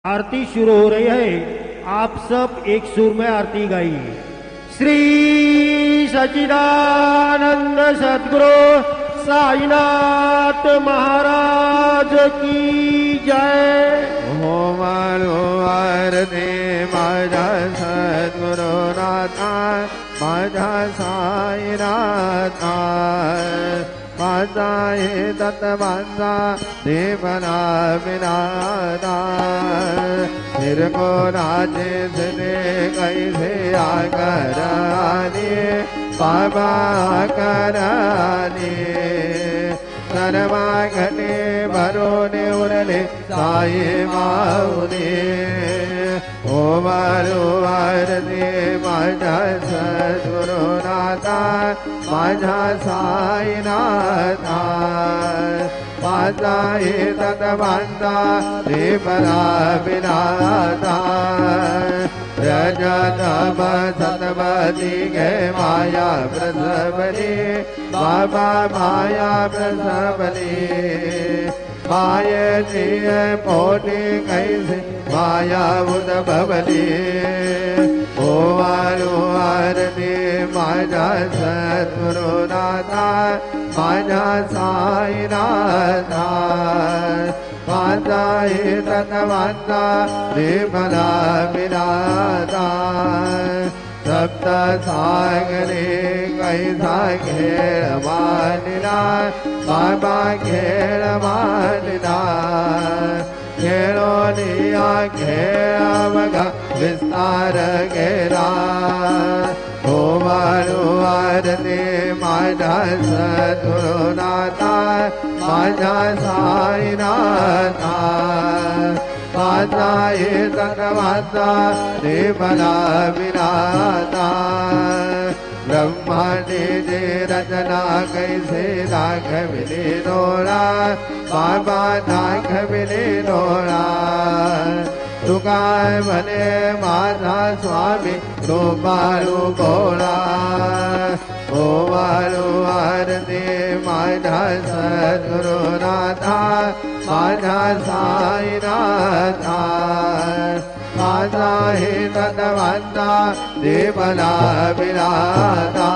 आरती शुरू हो रही है। आप सब एक सुर में आरती गाइए। श्री सच्चिदानंद सद्गुरु साईनाथ महाराज की जय। ओम आरती माझा सद्गुरुनाथा माझा साईनाथा माझा हे दत्तवांचा देवना विनादा निर्गुणाचे सने कैसे आकरानी बाबा आकरानी सर्वा घटे भरून उरले साई माऊली ओम आरती माझा सद्गुरुनाथा माझा साईनाथा माझा हे तत्वांता देवना विनादा रजत सतपदी गे माया प्रसवली बाबा माया प्रसवली मायेची पोटी कैसे माया उद्भवली ओम आरती माझा सद्गुरुनाथा माझा साईनाथा माझा हे तत्वांता देवना विनादा सप्त सागरे कैसा खेळ मानिला बाबा खेळ मानिला खेळोनिया खेळ बघा विस्तार गेला ओम आरती माझा सद्गुरुनाथा माझा साईनाथा माझा हे तत्वांता देवना विनादा ब्रह्मांडे जे रचना कैसे दाखविले डोळा बाबा दाखविले डोळा तुकाय म्हणे माझा स्वामी कृपाळू भोळा ओम आरती माझा सद्गुरुनाथा माझा साईनाथा माझा हे तत्वांता देवना विनादा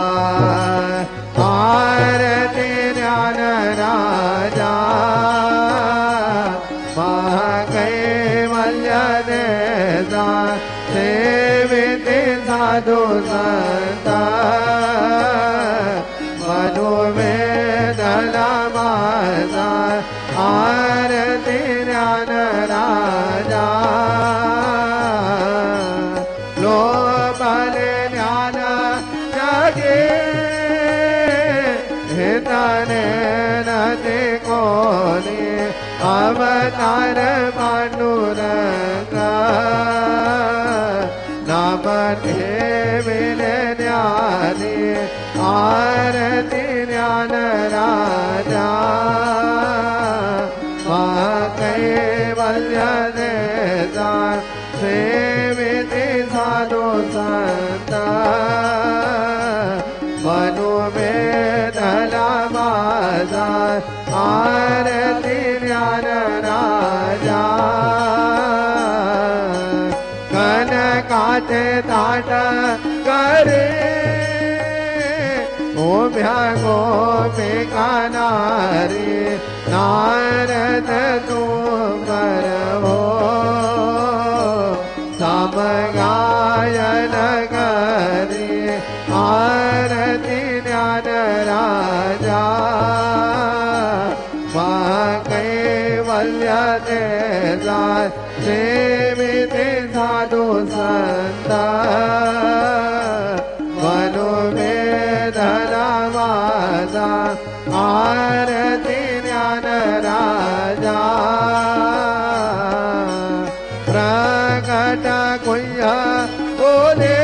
आरती ज्ञान राजा महाकैवल्य देता सेविते साधु संता मधुमेधना माझा आरती ज्ञान राजा लोभले ज्ञान जगे हितने नते कोणी अवतार पांडुरंगा नाम ठेविले ज्ञानी आरती ज्ञान राजा महाकैवल्य देता सेविते साधु संता मनुमेधला माझा आरती ज्ञान राजा कनकाचे ताट करे उभ्या गोपिका नारी नारद तू बरवो समगायन करी आरती ज्ञान राजा महाकैवल्य देता सेविते साधु संता मनुमेधना माझा आरती ज्ञान राजा प्रकट कुय्य बोले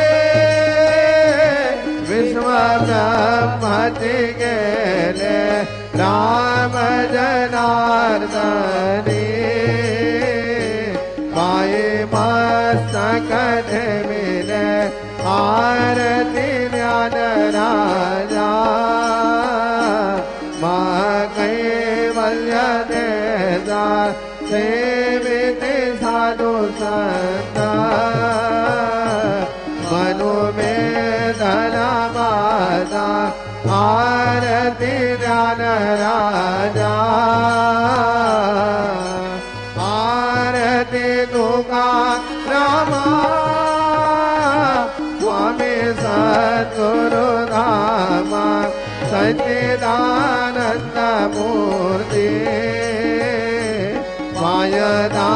विश्व ब्रह्मति गेले राम जनार्दनी पाये मस्तक मिले आरती ज्ञान राजा महाकैवल्य देता सेविते साधु संत मनु में धना माता आरती ध्यान राजा आरती तुका रामा स्वामी सद्गुरु धामा सच्चिदानंद मूर्ति मायदा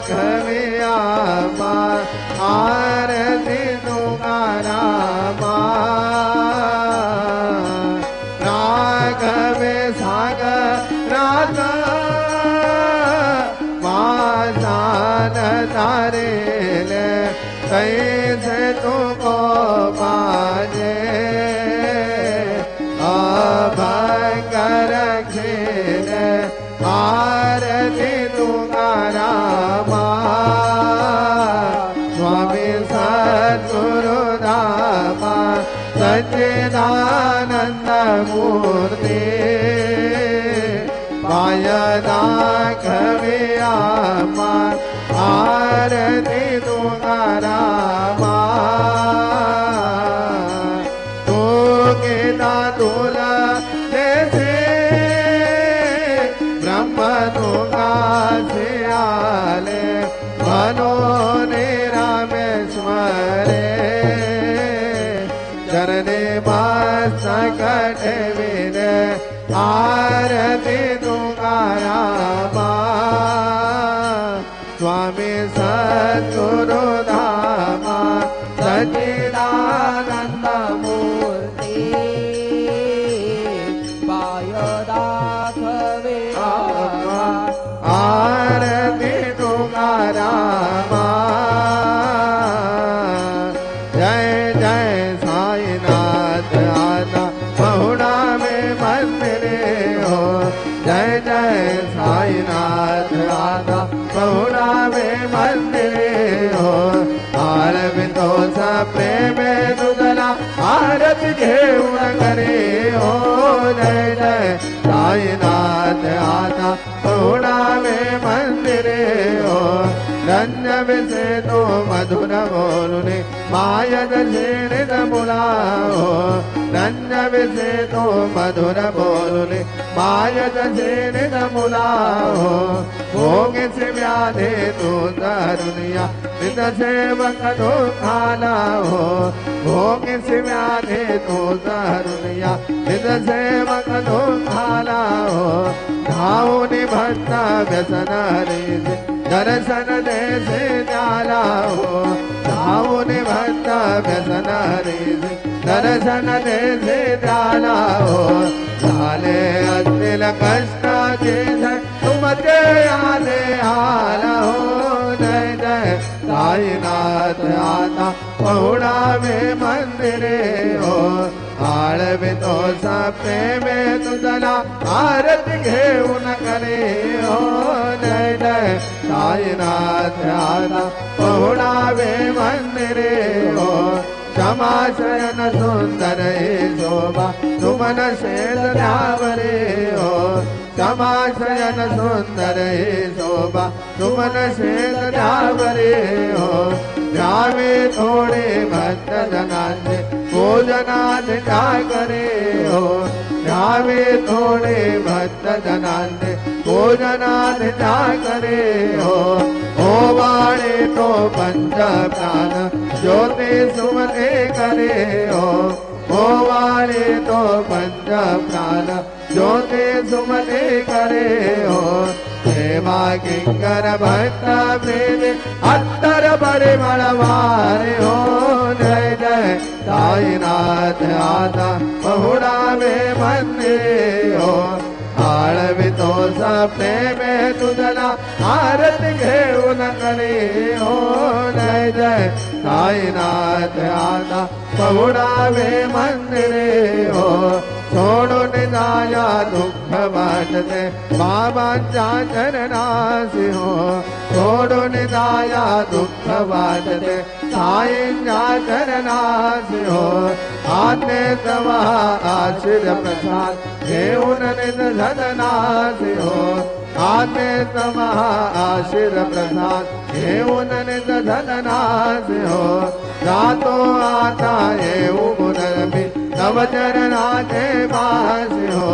कवियामा आरती तुकारामा राघव सागर मासान तारेल कैसे तुमको बाजे अभंगर खेल आरती तुकारामा स्वामी सद्गुरु धामा सच्चिदानंद मूर्ति पायदा कवियामा आरती तुकारामा तू गीता तुला जैसे ब्रह्म तुका से आले मनो निरामेश्वरे चरणे मस्तक विने आरती तुकारामा स्वामी सद्गुरु धामा सच्चिदानंद मूर्ति पायदा कवियामा आरती तुकारामा जय जय साईनाथ आता बहुड़ा में मंदिरे हो जय जय साईनाथ आता बहुड़ा में मंदिरे हो आरती सा प्रेम तुदला आरती घेऊन करे हो जय जय साईनाथ आता बहुड़ा में मंदिरे हो रंज से तो मधुर बोलने माया दर्शन बुलाओ रंज से तो मधुर बोलने माया दर्शन बुलाओ भोग से व्याधे तो तरुनिया नित सेवक तो खाना हो भोग से व्याधे तो तरुनिया नित सेवक तो खाना हो धाउनि भक्त व्यसन हरि दर्शन दे से जाला हो धाउनि भक्त व्यसन हरि दर्शन दे से जाला हो झाले अतिल कष्ट के तुम ते आले आला हो जय जय साईनाथ आता पहुड़ा में मंदिरे हो आळवे तो सपने में तुझला आरती घेऊन करे हो जय जय साईनाथ आता पहुड़ा में मंदिरे हो क्षमा शयन सुंदर शोभा सुमन शेष ध्यावरे हो क्षमा शयन सुंदर शोभा सुमन शेष ध्यावरे हो ध्यावे थोड़े भक्त जनाचे भोजनाथ काय करे हो ध्यावे थोड़े भक्त जनाचे भोजनाथ काय करे हो वाणे तो पंच प्राण ज्योति सुमते करे हो वाणे तो पंच प्राण ज्योति सुमते करे हो सेवा किंकर भक्त प्रेम अत्तर परिमल वारे हो जय जय साईनाथ आता पहुड़ा में मंदिरे हो आळवी तो सपने में तुझला आरती घेऊन करे हो जय जय साईनाथ आता पहुड़ा में मंदिरे हो सोडून जाया दुःख वाटते बाबांच्या चरणासी हो सोडून जाया दुःख वाटते साईंच्या चरणासी हो आते तवा आशीर प्रसाद घेऊन निज सदनासी हो आने तमहा आशीर प्रसाद घेऊन निज धननाश हो जातो आता येऊ पुनरभी तव चरणाचे वास हो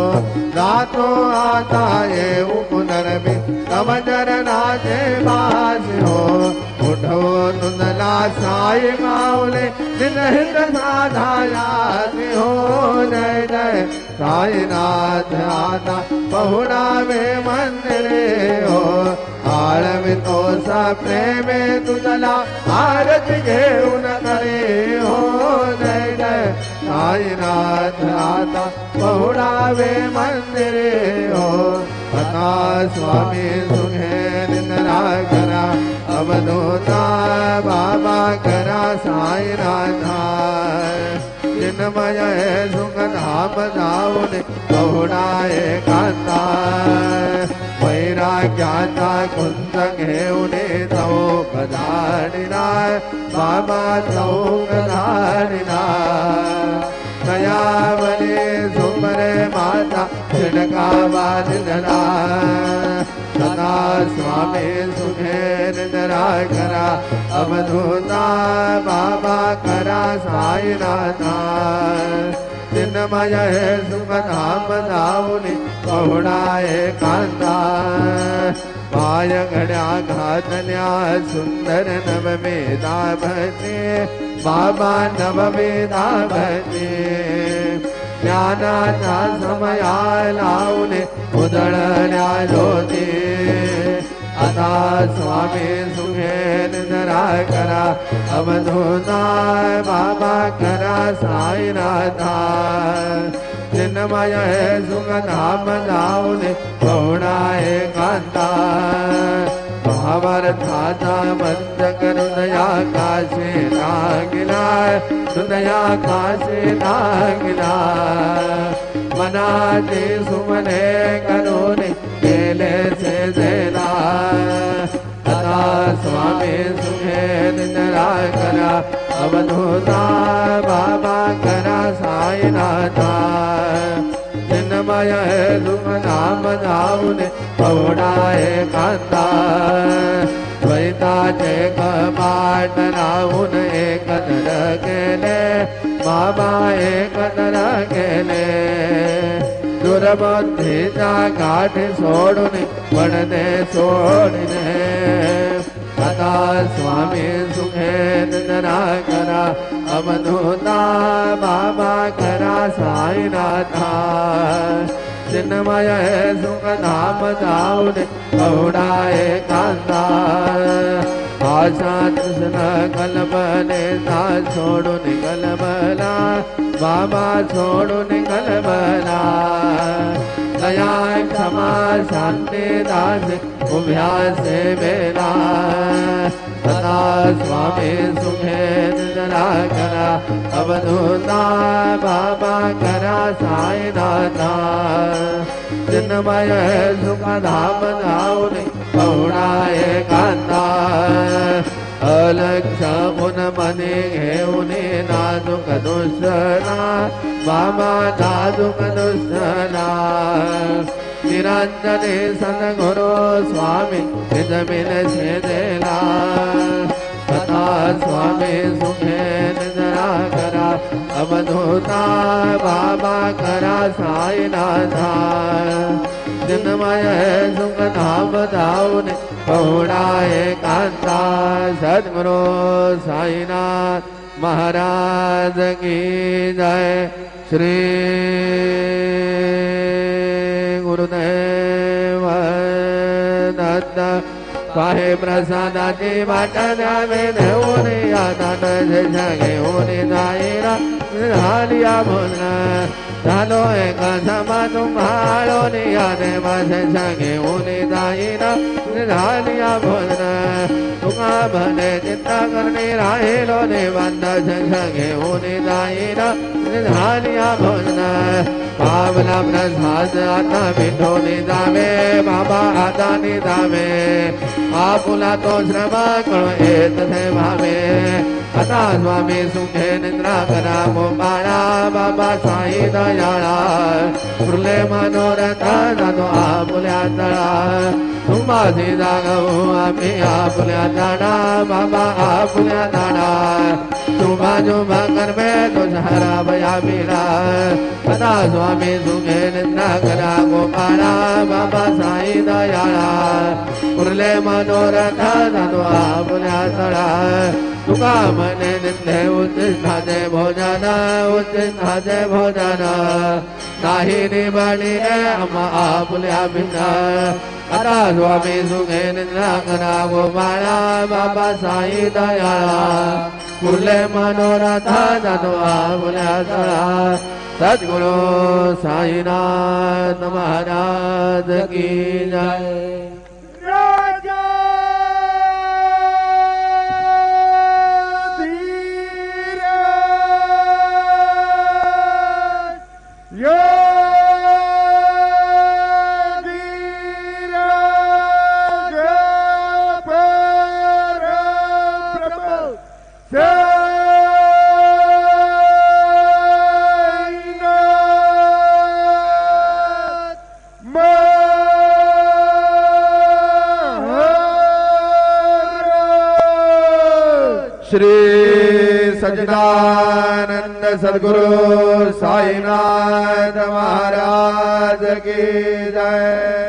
जातो आता येऊ पुनरभी तव चरणाचे वास हो उठो तुंदला साई माऊले निजहित साधायास हो जय जय साईनाथ आता पहुडावे मंदिरे हो आळवितो सा प्रेमे तुझला आरती घेऊन करे हो जय जय साईनाथ आता पहुडावे मंदिरे हो आता स्वामी सुघे निंदरा करा अवधूता बाबा करा साईनाथा चिन्मय सुख धाम जाऊन पहुडाए कांता वैराग्याचा कुंज घेऊन चौक धाडिला बाबा चौक धाडिला दयावने सुमरे माता छिडका बांधला सदा स्वामी सुखे निंदरा करा अवधूता बाबा करा साईनाथा चिन्मय सुख धाम जाऊन पहुडाए कांता पाय घड्या घातल्या सुंदर नवमेधा भजे बाबा नवमेधा भजे ज्ञानाचा समया लावून उजळल्या ज्योती आता स्वामी सुखे निंदरा करा अवधूता बाबा करा साईनाथा चिन्मय सुख धाम जाऊन पहुडाए कांता महाभारताचा बंद हृदया काशी लागला हृदया काशी लागला मनाचे सुमने करून केले से देला आता स्वामी सुखे निंदरा करा अवधूता बाबा करा साईनाथा चिन्मय सुख धाम जाऊन पहुडाए कांता द्वैताचे कपाट राहून एकत्र केले बाबा एकत्र केले दुर्बुद्धीचा गाठ सोडून पडदे सोडणे आता स्वामी सुखे निंदरा करा अवधूता बाबा करा साईनाथा चिन्मय सुख धाम जाऊन पहुडाए कांता आशा तृष्ण कल्पने ता सोडून कलबला बाबा सोडून कलबला दया क्षमा शांती दास उभ्या सेवेला सदा स्वामी सुखे निंदरा करा अवधूता बाबा करा साईनाथा चिन्मय सुख धाम जाऊन पहुडाए कांता अलक्ष मुन मने घेऊन नाजुक दुसरा बाबा नाजुक दुसरा निरंजने सद्गुरु स्वामी निजमिल छेदेला तथा स्वामी सुखे निंदरा करा अवधूता बाबा करा साईनाथा चिन्मय सुख धाम जाऊन पहुडाए कांता सद्गुरु साईनाथ महाराज की जय श्री गुरुदेव दत्त पाहे प्रसादाची वाट द्यावे देऊन या ताट घेऊन जाईरा झालिया बोलणं झालो एका समा तुम्हाळून या देवाच्या घेऊन जाईना झालिया बोलणं तुका भले चिंता करणे राहिलो देवांच्या घेऊन जाईना झालिया बोलणं पावला प्रसाद आता विठोन जावे बाबा आता निजावे आपुला तो श्रम कळो येत भावे कथा स्वामी सुखे निद्रा करा गोपाळा बाबा साई दयाळा पुरले मनोरथ जातो आपुल्या तळा तुम्हाची जागवू आम्ही आपुल्या ताडा बाबा आपुल्या ताडा शुभा शुभा कर्मे तुझारा बया मिळा कथा स्वामी सुखे निद्रा करा गोपाळा बाबा साई दयाळा पुरले मनोरथ जातो आपुल्या तळा तुका मने निंदे उच्चिष्ठाचे भोजन उच्चिष्ठाचे भोजन नाही निबळीने आम्हा आपुल्या भिन्न कथा स्वामी सुखे निद्रा करा गोपाळा बाबा साई दयाळा पुरले मनोरथ जातो आपुल्या तळा सद्गुरु साईनाथ महाराज की जय राजा श्री सच्चिदानंद सद्गुरु साईनाथ महाराज की जय।